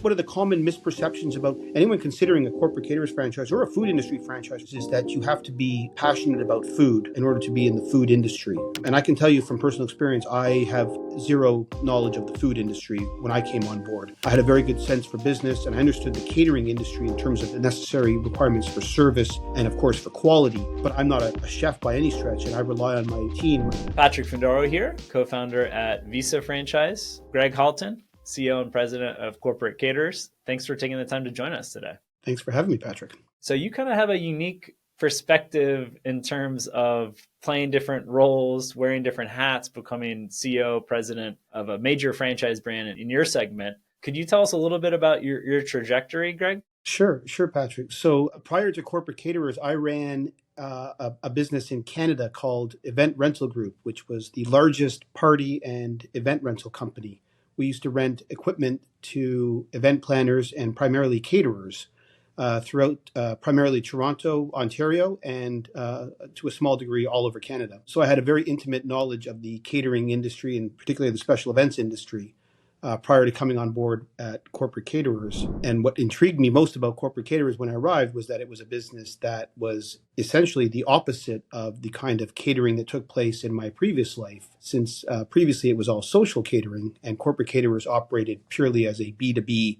one of the common misperceptions about anyone considering a corporate caterers franchise or a food industry franchise is that you have to be passionate about food in order to be in the food industry. And I can tell you from personal experience, I have zero knowledge of the food industry when I came on board. I had a very good sense for business, and I understood the catering industry in terms of the necessary requirements for service and, of course, for quality. But I'm not a chef by any stretch, and I rely on my team. Patrick Findoro here, co-founder at Visa Franchise. Greg Halton, CEO and president of Corporate Caterers. Thanks for taking the time to join us today. Thanks for having me, Patrick. So you kind of have a unique perspective in terms of playing different roles, wearing different hats, becoming CEO, president of a major franchise brand in your segment. Could you tell us a little bit about your trajectory, Greg? Sure, Patrick. So prior to Corporate Caterers, I ran a business in Canada called Event Rental Group, which was the largest party and event rental company. We used to rent equipment to event planners and primarily caterers throughout primarily Toronto, Ontario, and to a small degree all over Canada. So I had a very intimate knowledge of the catering industry and particularly the special events industry prior to coming on board at Corporate Caterers. And what intrigued me most about Corporate Caterers when I arrived was that it was a business that was essentially the opposite of the kind of catering that took place in my previous life, since previously it was all social catering and Corporate Caterers operated purely as a B2B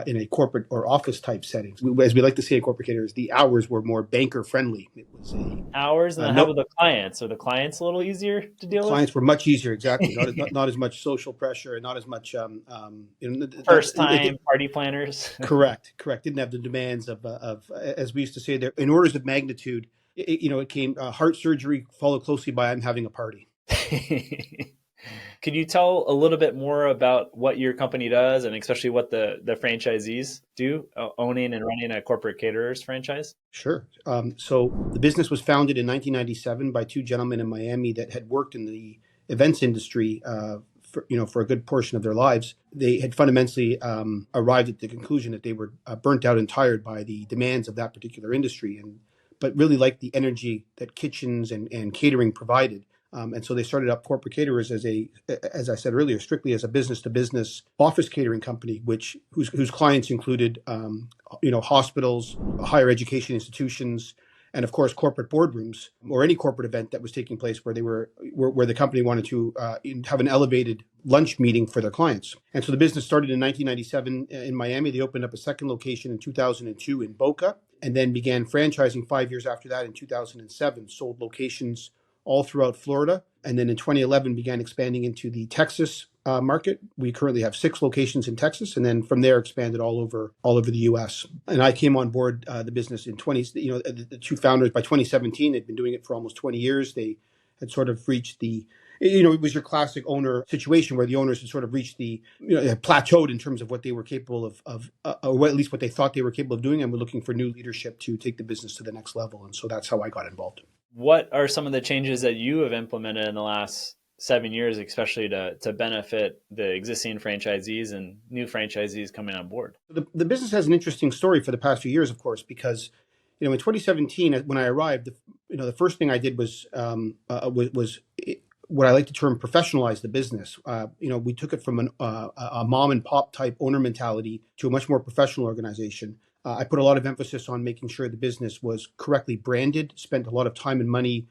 in a corporate or office type setting. As we like to say at Corporate Caterers, the hours were more banker friendly. It was hours, and how about the clients? Are the clients a little easier to deal with? Clients were much easier, exactly. Not as much social pressure and not as much first time party planners. Correct. Didn't have the demands of as we used to say there, in orders of magnitude. It came heart surgery followed closely by I'm having a party. Could you tell a little bit more about what your company does and especially what the franchisees do, owning and running a Corporate Caterers franchise? Sure. So the business was founded in 1997 by two gentlemen in Miami that had worked in the events industry for a good portion of their lives. They had fundamentally arrived at the conclusion that they were burnt out and tired by the demands of that particular industry, but really liked the energy that kitchens and catering provided. And so they started up Corporate Caterers as I said earlier, strictly as a business-to-business office catering company, whose clients included, hospitals, higher education institutions, and of course corporate boardrooms or any corporate event that was taking place where the company wanted to have an elevated lunch meeting for their clients. And so the business started in 1997 in Miami. They opened up a second location in 2002 in Boca, and then began franchising 5 years after that in 2007. Sold locations all throughout Florida. And then in 2011 began expanding into the Texas market. We currently have 6 locations in Texas, and then from there expanded all over the U.S. And I came on board the business in the two founders by 2017. They'd been doing it for almost 20 years. They had sort of reached it was your classic owner situation where the owners had sort of reached had plateaued in terms of what they were capable of or at least what they thought they were capable of doing, and were looking for new leadership to take the business to the next level. And so that's how I got involved. What are some of the changes that you have implemented in the last 7 years, especially to benefit the existing franchisees and new franchisees coming on board? The business has an interesting story for the past few years, of course, because in 2017 when I arrived, the first thing I did was what I like to term professionalize the business. We took it from a mom and pop type owner mentality to a much more professional organization. I put a lot of emphasis on making sure the business was correctly branded, spent a lot of time and money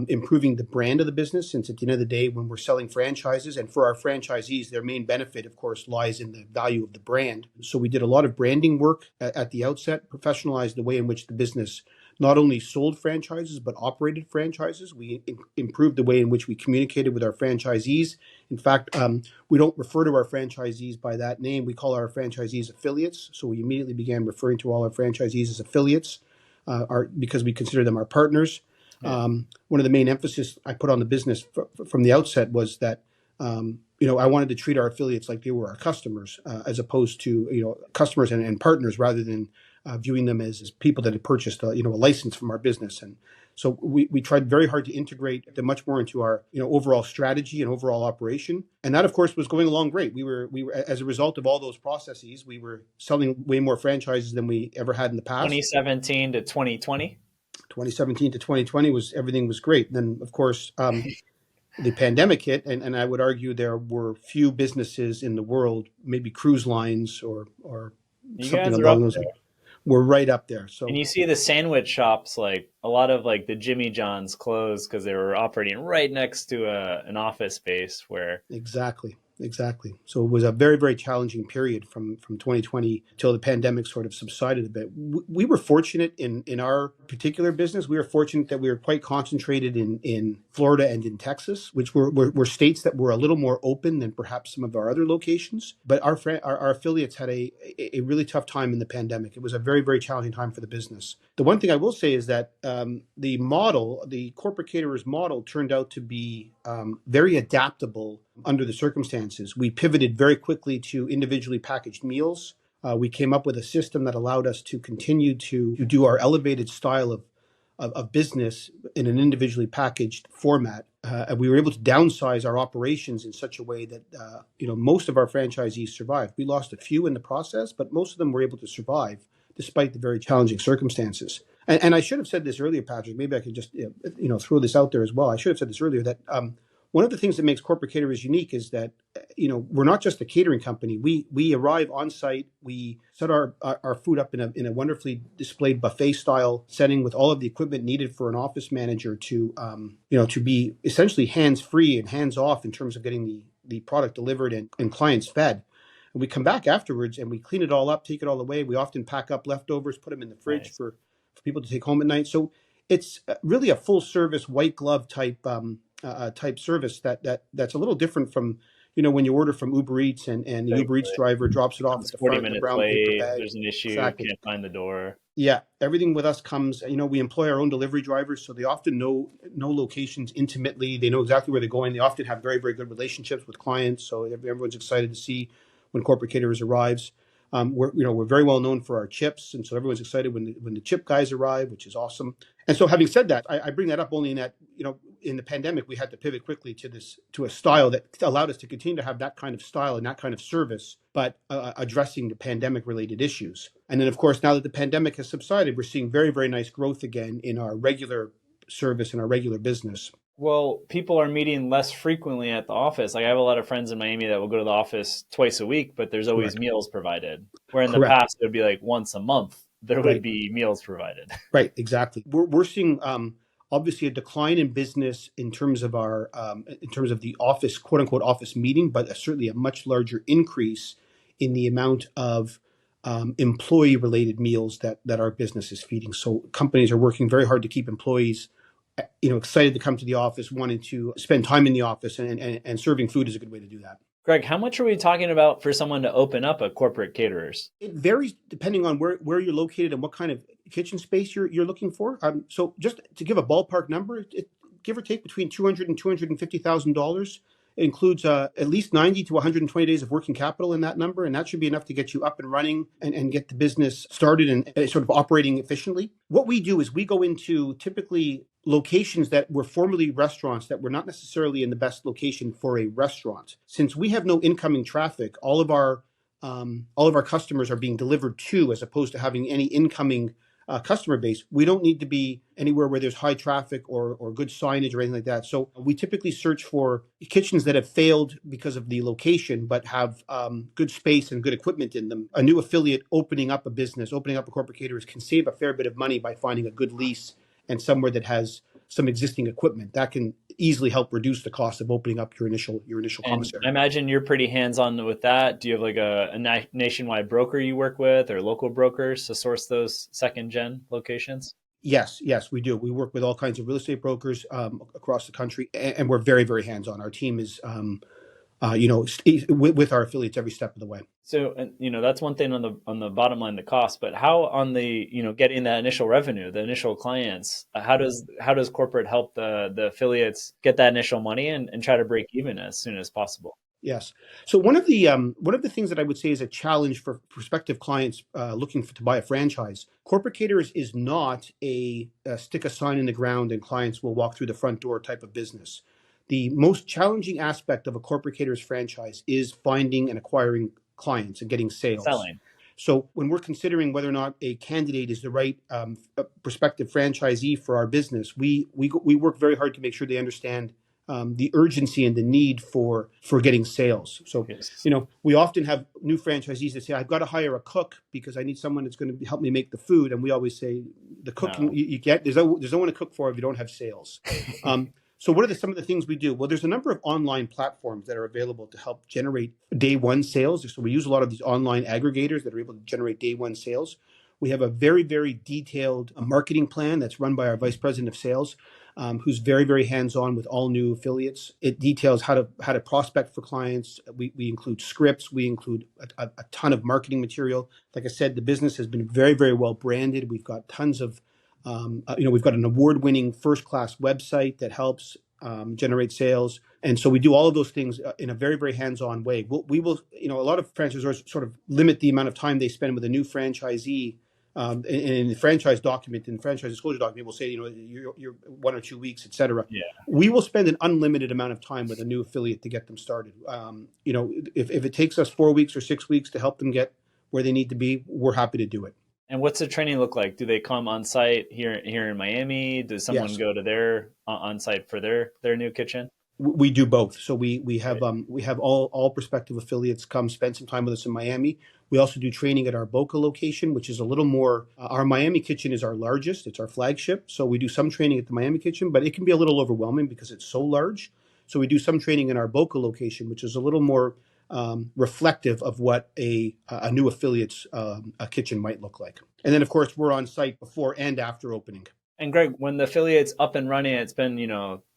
improving the brand of the business, since at the end of the day, when we're selling franchises and for our franchisees, their main benefit, of course, lies in the value of the brand. So we did a lot of branding work at the outset, professionalized the way in which the business not only sold franchises, but operated franchises. We improved the way in which we communicated with our franchisees. In fact, we don't refer to our franchisees by that name. We call our franchisees affiliates. So we immediately began referring to all our franchisees as affiliates because we consider them our partners. Yeah. One of the main emphasis I put on the business from the outset was that I wanted to treat our affiliates like they were our customers, as opposed to customers and partners, rather than viewing them as people that had purchased a license from our business. And so we tried very hard to integrate them much more into our overall strategy and overall operation. And that, of course, was going along great. We were as a result of all those processes, we were selling way more franchises than we ever had in the past. 2017 to 2020. 2017 to 2020 everything was great. And then, of course, the pandemic hit, and I would argue there were few businesses in the world, maybe cruise lines or You something guys are along up those, there. were right up there. And So you see the sandwich shops, like a lot of like the Jimmy John's closed because they were operating right next to an office space where exactly. Exactly. So it was a very, very challenging period from 2020 till the pandemic sort of subsided a bit. We were fortunate in our particular business. We were fortunate that we were quite concentrated in Florida and in Texas, which were states that were a little more open than perhaps some of our other locations. But our affiliates had a really tough time in the pandemic. It was a very, very challenging time for the business. The one thing I will say is that the corporate caterers model turned out to be very adaptable under the circumstances. We pivoted very quickly to individually packaged meals. We came up with a system that allowed us to continue to do our elevated style of business in an individually packaged format. And we were able to downsize our operations in such a way that most of our franchisees survived. We lost a few in the process, but most of them were able to survive despite the very challenging circumstances. And I should have said this earlier, Patrick. Maybe I could just throw this out there as well. I should have said this earlier that one of the things that makes Corporate Caterers unique is that we're not just a catering company. We arrive on site. We set our food up in a wonderfully displayed buffet style setting with all of the equipment needed for an office manager to be essentially hands free and hands off in terms of getting the product delivered and clients fed. And we come back afterwards and we clean it all up, take it all away. We often pack up leftovers, put them in the fridge nice. for people to take home at night. So it's really a full service white glove type service that's a little different from when you order from Uber Eats and the Like, Uber Eats driver drops it off comes at the 40 front in a minutes brown paper late, bag. there's an issue, Exactly. can't find the door. Yeah, everything with us comes. We employ our own delivery drivers, so they often know locations intimately. They know exactly where they're going. They often have very, very good relationships with clients, so everyone's excited to see when Corporate Caterers arrives. We're very well known for our chips, and so everyone's excited when the chip guys arrive, which is awesome. And so, having said that, I bring that up only in that in the pandemic we had to pivot quickly to a style that allowed us to continue to have that kind of style and that kind of service, but addressing the pandemic related issues. And then, of course, now that the pandemic has subsided, we're seeing very, very nice growth again in our regular service and our regular business. Well, people are meeting less frequently at the office. Like I have a lot of friends in Miami that will go to the office twice a week, but there's always Correct. meals provided. Where in the Correct. past it would be like once a month there would Right. be meals provided. Right, exactly. We're seeing obviously a decline in business in terms of the office, quote unquote, office meeting, but certainly a much larger increase in the amount of employee related meals that our business is feeding. So companies are working very hard to keep employees excited to come to the office, wanting to spend time in the office, and serving food is a good way to do that. Greg, how much are we talking about for someone to open up a corporate caterers? It varies depending on where you're located and what kind of kitchen space you're looking for. So just to give a ballpark number, give or take between $200,000 and $250,000. It includes at least 90 to 120 days of working capital in that number, and that should be enough to get you up and running and get the business started and sort of operating efficiently. What we do is we go into typically locations that were formerly restaurants that were not necessarily in the best location for a restaurant. Since we have no incoming traffic, all of our customers are being delivered to, as opposed to having any incoming customer base. We don't need to be anywhere where there's high traffic or good signage or anything like that. So we typically search for kitchens that have failed because of the location, but have good space and good equipment in them. A new affiliate opening up a corporate caterers can save a fair bit of money by finding a good lease and somewhere that has some existing equipment. That can easily help reduce the cost of opening up your initial And commissary. I imagine you're pretty hands-on with that. Do you have like a nationwide broker you work with or local brokers to source those second gen locations? Yes, we do. We work with all kinds of real estate brokers across the country, and we're very, very hands-on. Our team is, with our affiliates every step of the way. So, that's one thing on the bottom line, the cost, but how on the, getting that initial revenue, the initial clients, how does corporate help the affiliates get that initial money and try to break even as soon as possible? Yes. So one of the things that I would say is a challenge for prospective clients looking to buy a franchise. Corporate Caterers is not a stick a sign in the ground and clients will walk through the front door type of business. The most challenging aspect of a Corporate Caterers franchise is finding and acquiring clients and getting sales. Selling. So when we're considering whether or not a candidate is the right prospective franchisee for our business, we work very hard to make sure they understand the urgency and the need for getting sales. So, Yes. we often have new franchisees that say, "I've got to hire a cook because I need someone that's going to help me make the food." And we always say, "The cooking No. you get there's no one to cook for if you don't have sales." So, what are some of the things we do? Well, there's a number of online platforms that are available to help generate day one sales. So, we use a lot of these online aggregators that are able to generate day one sales. We have a very, very detailed marketing plan that's run by our vice president of sales, who's very, very hands-on with all new affiliates. It details how to prospect for clients. We include scripts. We include a ton of marketing material. Like I said, the business has been very, very well branded. We've got tons of, we've got an award-winning first-class website that helps generate sales. And so we do all of those things in a very, very hands-on way. We will, a lot of franchisors sort of limit the amount of time they spend with a new franchisee. In the franchise document, in the franchise disclosure document, we'll say, you're 1 or 2 weeks, et cetera. Yeah. We will spend an unlimited amount of time with a new affiliate to get them started. If it takes us 4 weeks or 6 weeks to help them get where they need to be, we're happy to do it. And what's the training look like? Do they come on site here in Miami? Does someone Yes. go to their on site for their new kitchen? We do both. So we have all prospective affiliates come spend some time with us in Miami. We also do training at our Boca location, which is a little more. Our Miami kitchen is our largest. It's our flagship. So we do some training at the Miami kitchen, but it can be a little overwhelming because it's so large. So we do some training in our Boca location, which is a little more reflective of what a new affiliate's a kitchen might look like. And then, of course, we're on site before and after opening. And Greg, when the affiliate's up and running, it's been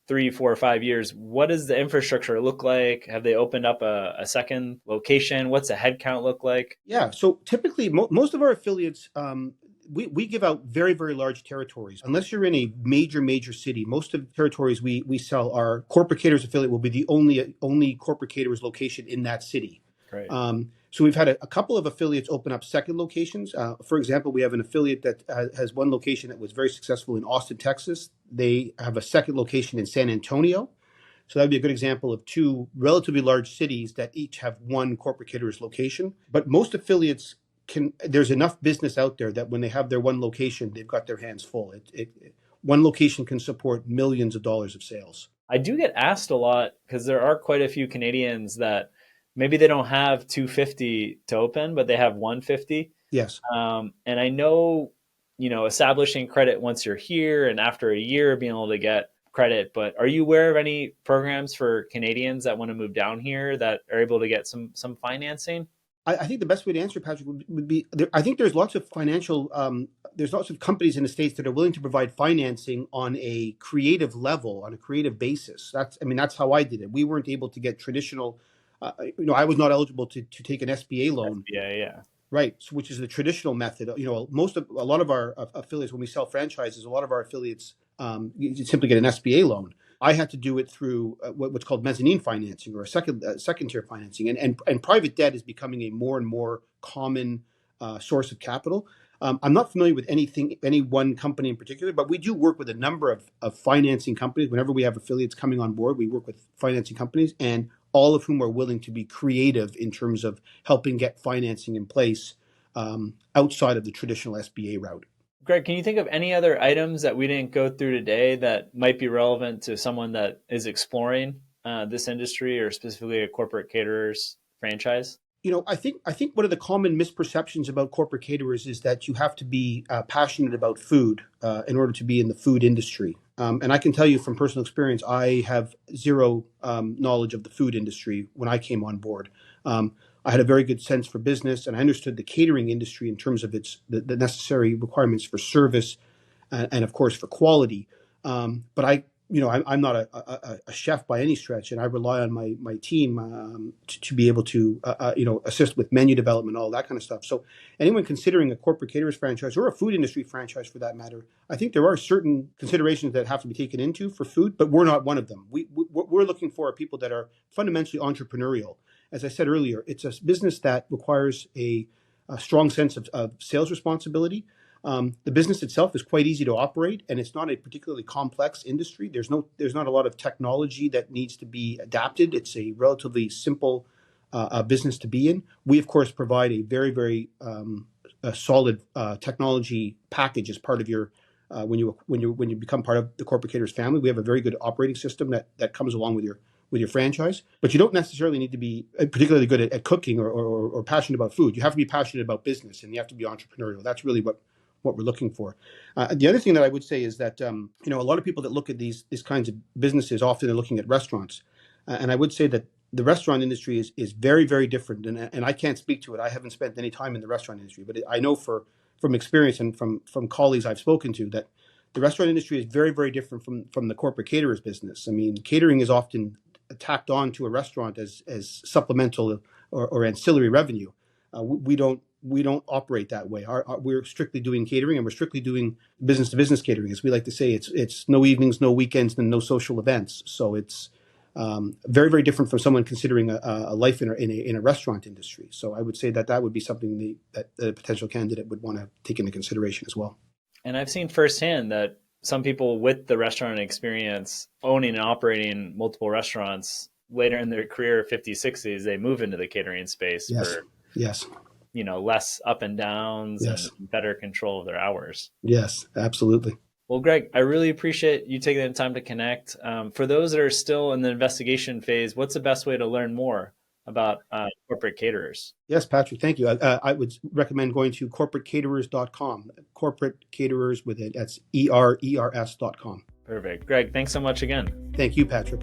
3, 4, 5 years. What does the infrastructure look like? Have they opened up a second location? What's the headcount look like? Yeah. So typically, most of our affiliates, we give out very, very large territories. Unless you're in a major city, most of the territories we sell, our Corporate Caterers affiliate will be the only Corporate Caterers location in that city. Great. So we've had a couple of affiliates open up second locations. For example, we have an affiliate that has one location that was very successful in Austin, Texas. They have a second location in San Antonio. So that would be a good example of two relatively large cities that each have one Corporate Caterers location. But most affiliates there's enough business out there that when they have their one location, they've got their hands full. One location can support millions of dollars of sales. I do get asked a lot because there are quite a few Canadians that maybe they don't have 250 to open, but they have 150. Yes. And I know, establishing credit once you're here and after a year being able to get credit, but are you aware of any programs for Canadians that want to move down here that are able to get some financing? I think the best way to answer, Patrick, would be I think there's lots of there's lots of companies in the States that are willing to provide financing on a creative level, on a creative basis. That's how I did it. We weren't able to get traditional, I was not eligible to take an SBA loan. Yeah. Right, so which is the traditional method. A lot of our affiliates, when we sell franchises, a lot of our affiliates you simply get an SBA loan. I had to do it through what's called mezzanine financing or a second tier financing, and private debt is becoming a more and more common source of capital. I'm not familiar with any one company in particular, but we do work with a number of financing companies. Whenever we have affiliates coming on board, we work with financing companies, and all of whom are willing to be creative in terms of helping get financing in place outside of the traditional SBA route. Greg, can you think of any other items that we didn't go through today that might be relevant to someone that is exploring this industry or specifically a Corporate Caterers franchise? I think one of the common misperceptions about Corporate Caterers is that you have to be passionate about food in order to be in the food industry. And I can tell you from personal experience, I have zero knowledge of the food industry when I came on board. I had a very good sense for business, and I understood the catering industry in terms of the necessary requirements for service and of course for quality. But I'm not a chef by any stretch, and I rely on my team to be able to assist with menu development, all that kind of stuff. So anyone considering a Corporate Caterers franchise or a food industry franchise for that matter, I think there are certain considerations that have to be taken into for food, but we're not one of them. We're looking for people that are fundamentally entrepreneurial. As I said earlier, it's a business that requires a strong sense of sales responsibility. The business itself is quite easy to operate, and it's not a particularly complex industry. There's not a lot of technology that needs to be adapted. It's a relatively simple business to be in. We, of course, provide a very, very solid technology package as part of your when you become part of the Corporate Caterers family. We have a very good operating system that comes along with your franchise. But you don't necessarily need to be particularly good at cooking or passionate about food. You have to be passionate about business, and you have to be entrepreneurial. That's really what we're looking for. The other thing that I would say is that a lot of people that look at these kinds of businesses often are looking at restaurants, and I would say that the restaurant industry is very, very different. And I can't speak to it. I haven't spent any time in the restaurant industry, but I know from experience and from colleagues I've spoken to that the restaurant industry is very, very different from the corporate caterers business. I mean, catering is often tacked on to a restaurant as supplemental or ancillary revenue. We don't operate that way. We're strictly doing catering, and we're strictly doing business to business catering, as we like to say. It's no evenings, no weekends, and no social events. So it's very, very different from someone considering a life in a restaurant industry. So I would say that would be something that a potential candidate would want to take into consideration as well. And I've seen firsthand that some people with the restaurant experience, owning and operating multiple restaurants, later in their career, 50s, 60s, they move into the catering space for less up and downs and better control of their hours. Yes, absolutely. Well, Greg, I really appreciate you taking the time to connect. For those that are still in the investigation phase, what's the best way to learn more about corporate caterers? Yes, Patrick, thank you. I would recommend going to corporatecaterers.com. Corporate Caterers with it. That's ERERS.com. Perfect. Greg, thanks so much again. Thank you, Patrick.